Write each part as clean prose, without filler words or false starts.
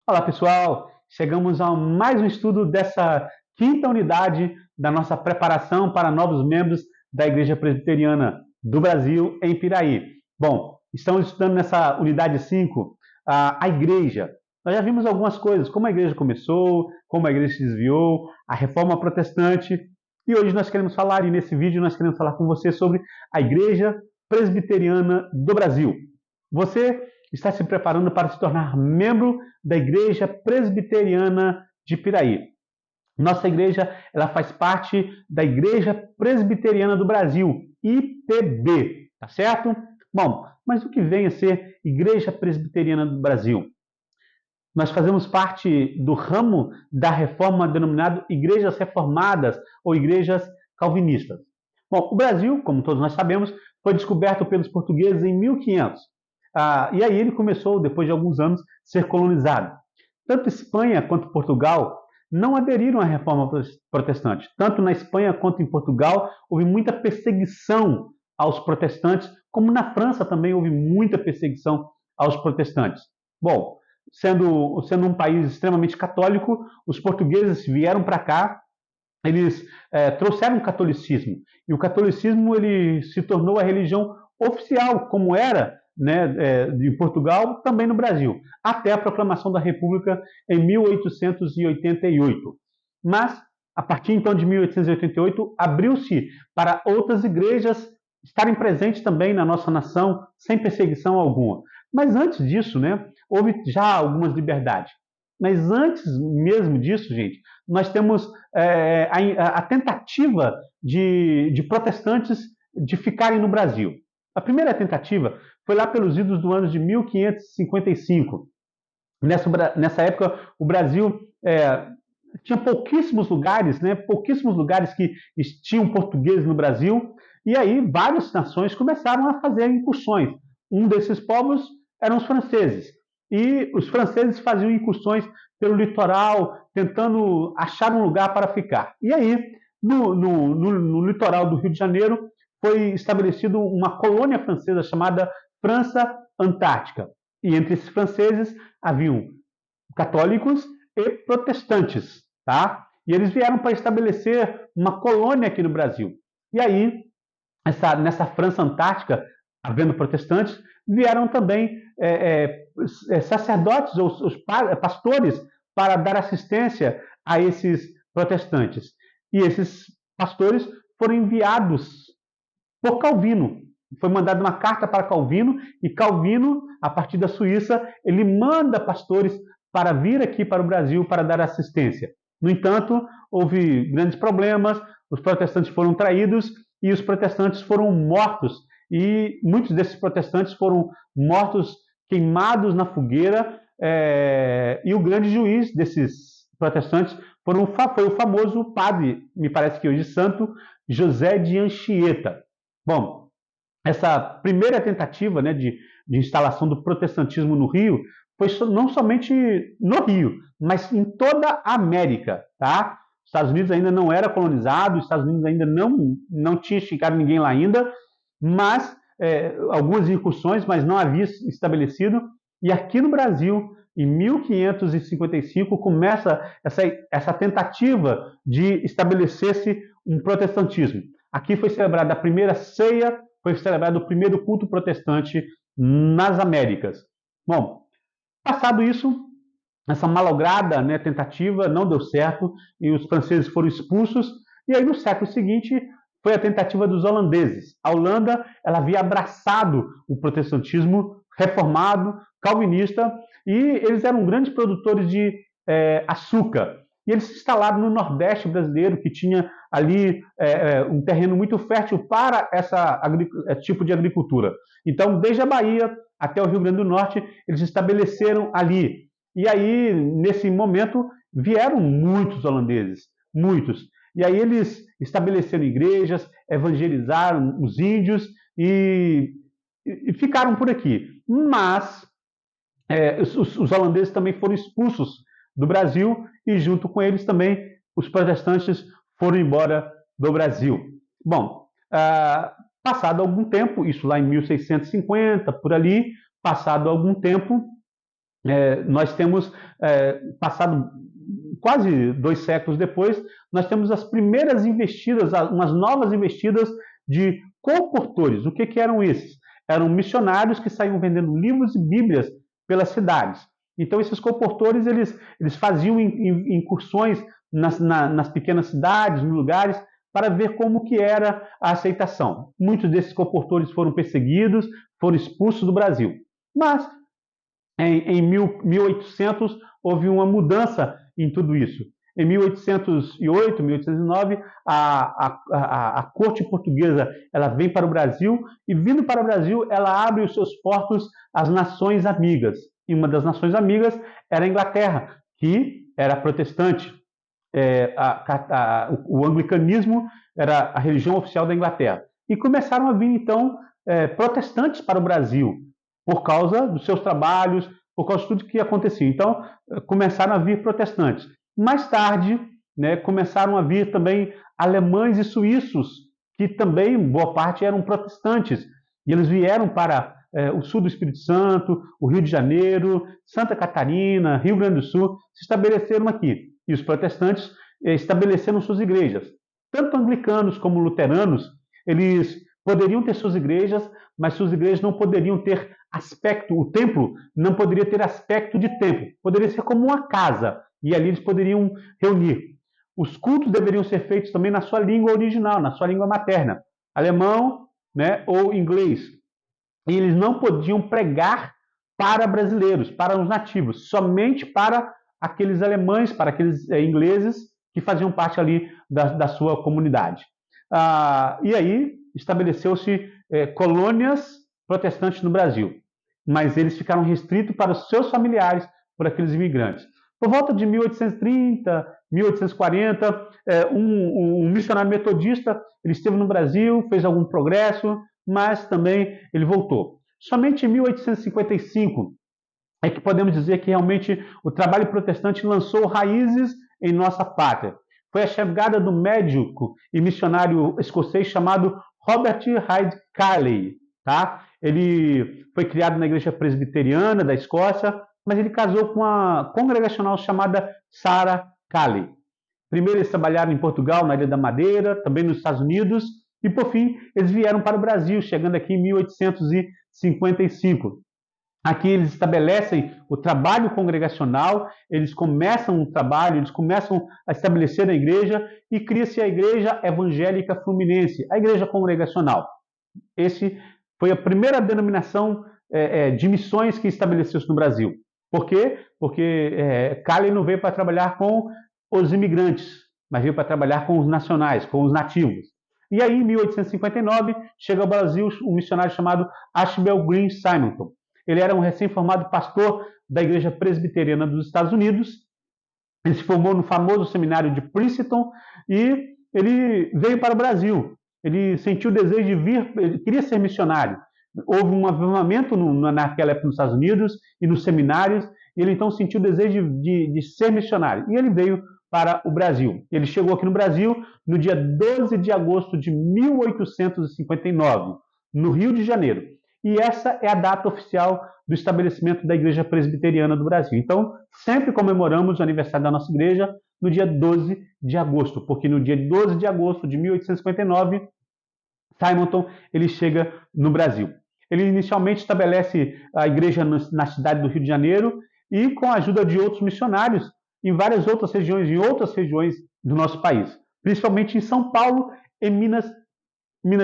Olá, pessoal! Chegamos a mais um estudo dessa quinta unidade da nossa preparação para novos membros da Igreja Presbiteriana do Brasil, em Piraí. Bom, estamos estudando nessa unidade 5 a igreja. Nós já vimos algumas coisas, como a igreja começou, como a igreja se desviou, a reforma protestante. E hoje nós queremos falar, e nesse vídeo nós queremos falar com você sobre a Igreja Presbiteriana do Brasil. Você está se preparando para se tornar membro da Igreja Presbiteriana de Piraí. Nossa igreja, ela faz parte da Igreja Presbiteriana do Brasil, IPB, tá certo? Bom, mas o que vem a ser Igreja Presbiteriana do Brasil? Nós fazemos parte do ramo da reforma denominado Igrejas Reformadas ou Igrejas Calvinistas. Bom, o Brasil, como todos nós sabemos, foi descoberto pelos portugueses em 1500. E aí ele começou, depois de alguns anos, a ser colonizado. Tanto Espanha quanto Portugal não aderiram à reforma protestante. Tanto na Espanha quanto em Portugal houve muita perseguição aos protestantes, como na França também houve muita perseguição aos protestantes. Bom, sendo um país extremamente católico, os portugueses vieram para cá, eles trouxeram o catolicismo, e o catolicismo ele se tornou a religião oficial, como era, né, de Portugal, também no Brasil, até a proclamação da República em 1888. Mas, a partir então de 1888, abriu-se para outras igrejas estarem presentes também na nossa nação, sem perseguição alguma. Mas antes disso, né, houve já algumas liberdades. Mas antes mesmo disso, gente, nós temos a tentativa de protestantes de ficarem no Brasil. A primeira tentativa foi lá pelos idos do ano de 1555. Nessa época, o Brasil tinha pouquíssimos lugares, né, pouquíssimos lugares que tinham português no Brasil, e aí várias nações começaram a fazer incursões. Um desses povos eram os franceses. E os franceses faziam incursões pelo litoral, tentando achar um lugar para ficar. E aí, no litoral do Rio de Janeiro, foi estabelecida uma colônia francesa chamada França Antártica. E entre esses franceses haviam católicos e protestantes, tá? E eles vieram para estabelecer uma colônia aqui no Brasil. E aí, nessa França Antártica, havendo protestantes, vieram também sacerdotes ou pastores para dar assistência a esses protestantes. E esses pastores foram enviados por Calvino. Foi mandada uma carta para Calvino, e Calvino, a partir da Suíça, ele manda pastores para vir aqui para o Brasil para dar assistência. No entanto, houve grandes problemas, os protestantes foram traídos e os protestantes foram mortos. E muitos desses protestantes foram mortos, queimados na fogueira, e o grande juiz desses protestantes foi o famoso padre, me parece que hoje santo, José de Anchieta. Bom, essa primeira tentativa, né, de instalação do protestantismo no Rio foi não somente no Rio, mas em toda a América, tá? Os Estados Unidos ainda não era colonizado, os Estados Unidos ainda não tinha chegado ninguém lá ainda, mas algumas incursões, mas não havia estabelecido. E aqui no Brasil, em 1555, começa essa tentativa de estabelecer-se um protestantismo. Aqui foi celebrada a primeira ceia, foi celebrado o primeiro culto protestante nas Américas. Bom, passado isso, essa malograda, né, tentativa não deu certo e os franceses foram expulsos. E aí, no século seguinte, foi a tentativa dos holandeses. A Holanda, ela havia abraçado o protestantismo reformado, calvinista, e eles eram grandes produtores de açúcar. E eles se instalaram no Nordeste brasileiro, que tinha ali um terreno muito fértil para esse tipo de agricultura. Então, desde a Bahia até o Rio Grande do Norte, eles estabeleceram ali. E aí, nesse momento, vieram muitos holandeses, muitos. E aí eles estabeleceram igrejas, evangelizaram os índios e ficaram por aqui. Mas os holandeses também foram expulsos do Brasil e junto com eles também os protestantes foram embora do Brasil. Bom, passado algum tempo, isso lá em 1650, por ali, passado algum tempo, nós temos, passado quase 2 séculos depois, nós temos as primeiras investidas, umas novas investidas de colportores. O que eram esses? Eram missionários que saíam vendendo livros e bíblias pelas cidades. Então, esses colportores, eles faziam incursões nas pequenas cidades, nos lugares, para ver como que era a aceitação. Muitos desses colportores foram perseguidos, foram expulsos do Brasil. Mas, em 1800, houve uma mudança em tudo isso. Em 1808, 1809, a corte portuguesa ela vem para o Brasil e, vindo para o Brasil, ela abre os seus portos às nações amigas. E uma das nações amigas era a Inglaterra, que era protestante. O anglicanismo era a religião oficial da Inglaterra. E começaram a vir, então, protestantes para o Brasil, por causa dos seus trabalhos, por causa de tudo que acontecia. Então, começaram a vir protestantes. Mais tarde, né, começaram a vir também alemães e suíços, que também, boa parte, eram protestantes. E eles vieram para o sul do Espírito Santo, o Rio de Janeiro, Santa Catarina, Rio Grande do Sul, se estabeleceram aqui. E os protestantes estabeleceram suas igrejas. Tanto anglicanos como luteranos, eles poderiam ter suas igrejas, mas suas igrejas não poderiam ter aspecto, o templo não poderia ter aspecto de templo, poderia ser como uma casa, e ali eles poderiam reunir. Os cultos deveriam ser feitos também na sua língua original, na sua língua materna, alemão, né, ou inglês. E eles não podiam pregar para brasileiros, para os nativos, somente para aqueles alemães, para aqueles ingleses que faziam parte ali da sua comunidade. E aí estabeleceu-se colônias protestantes no Brasil, mas eles ficaram restritos para os seus familiares por aqueles imigrantes. Por volta de 1830, 1840, um missionário metodista, ele esteve no Brasil, fez algum progresso, mas também ele voltou. Somente em 1855 é que podemos dizer que realmente o trabalho protestante lançou raízes em nossa pátria. Foi a chegada do médico e missionário escocês chamado Robert Hyde Calley. Tá? Ele foi criado na igreja presbiteriana da Escócia, mas ele casou com uma congregacional chamada Sarah Calley. Primeiro eles trabalharam em Portugal, na Ilha da Madeira, também nos Estados Unidos, e por fim eles vieram para o Brasil, chegando aqui em 1855. Aqui eles estabelecem o trabalho congregacional, eles começam o trabalho, eles começam a estabelecer a igreja e cria-se a Igreja Evangélica Fluminense, a igreja congregacional. Esse foi a primeira denominação de missões que estabeleceu-se no Brasil. Por quê? Porque Calley não veio para trabalhar com os imigrantes, mas veio para trabalhar com os nacionais, com os nativos. E aí, em 1859, chega ao Brasil um missionário chamado Ashbel Green Simonton. Ele era um recém-formado pastor da Igreja Presbiteriana dos Estados Unidos. Ele se formou no famoso seminário de Princeton e ele veio para o Brasil. Ele sentiu o desejo de vir, ele queria ser missionário. Houve um avivamento naquela época nos Estados Unidos e nos seminários, e ele então sentiu o desejo de ser missionário. E ele veio para o Brasil. Ele chegou aqui no Brasil no dia 12 de agosto de 1859, no Rio de Janeiro. E essa é a data oficial do estabelecimento da Igreja Presbiteriana do Brasil. Então, sempre comemoramos o aniversário da nossa igreja no dia 12 de agosto, porque no dia 12 de agosto de 1859, Simonton ele chega no Brasil. Ele inicialmente estabelece a igreja na cidade do Rio de Janeiro e com a ajuda de outros missionários em várias outras regiões, do nosso país, principalmente em São Paulo e Minas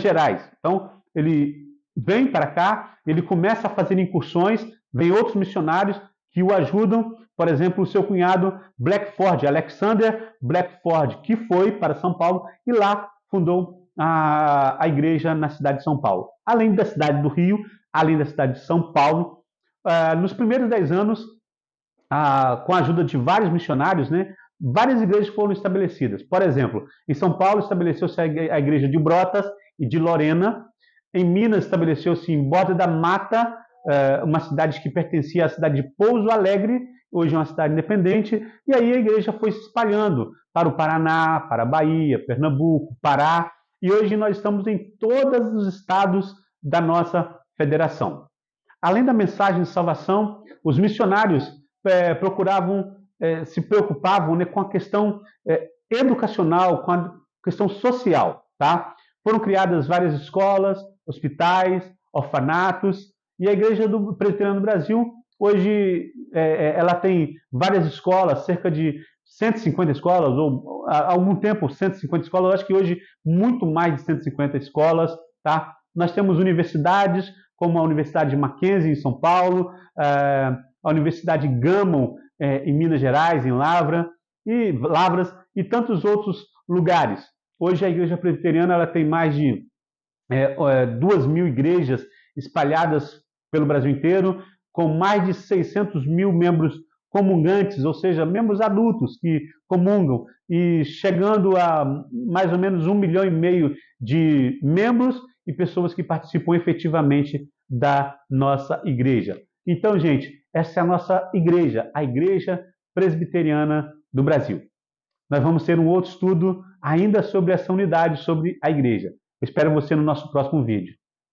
Gerais. Então, ele vem para cá, ele começa a fazer incursões, vem outros missionários que o ajudam, por exemplo, o seu cunhado Blackford, Alexander Blackford, que foi para São Paulo e lá fundou a igreja na cidade de São Paulo. Além da cidade do Rio, além da cidade de São Paulo, nos primeiros 10 anos, com a ajuda de vários missionários, né, várias igrejas foram estabelecidas. Por exemplo, em São Paulo estabeleceu-se a igreja de Brotas e de Lorena. Em Minas estabeleceu-se em Borda da Mata, uma cidade que pertencia à cidade de Pouso Alegre, hoje é uma cidade independente, e aí a igreja foi se espalhando para o Paraná, para a Bahia, Pernambuco, Pará, e hoje nós estamos em todos os estados da nossa federação. Além da mensagem de salvação, os missionários se preocupavam, né, com a questão educacional, com a questão social, tá? Foram criadas várias escolas, hospitais, orfanatos, e a Igreja Presbiteriana do Brasil, hoje, ela tem várias escolas, cerca de 150 escolas, ou há algum tempo 150 escolas, eu acho que hoje muito mais de 150 escolas, tá? Nós temos universidades, como a Universidade de Mackenzie, em São Paulo, a Universidade Gammon, em Minas Gerais, em Lavras, e tantos outros lugares. Hoje a Igreja Presbiteriana ela tem mais de 2.000 igrejas espalhadas pelo Brasil inteiro, com mais de 600 mil membros comungantes, ou seja, membros adultos que comungam, e chegando a mais ou menos 1,5 milhão de membros e pessoas que participam efetivamente da nossa igreja. Então, gente, essa é a nossa igreja, a Igreja Presbiteriana do Brasil. Nós vamos ter um outro estudo ainda sobre essa unidade, sobre a igreja. Eu espero você no nosso próximo vídeo.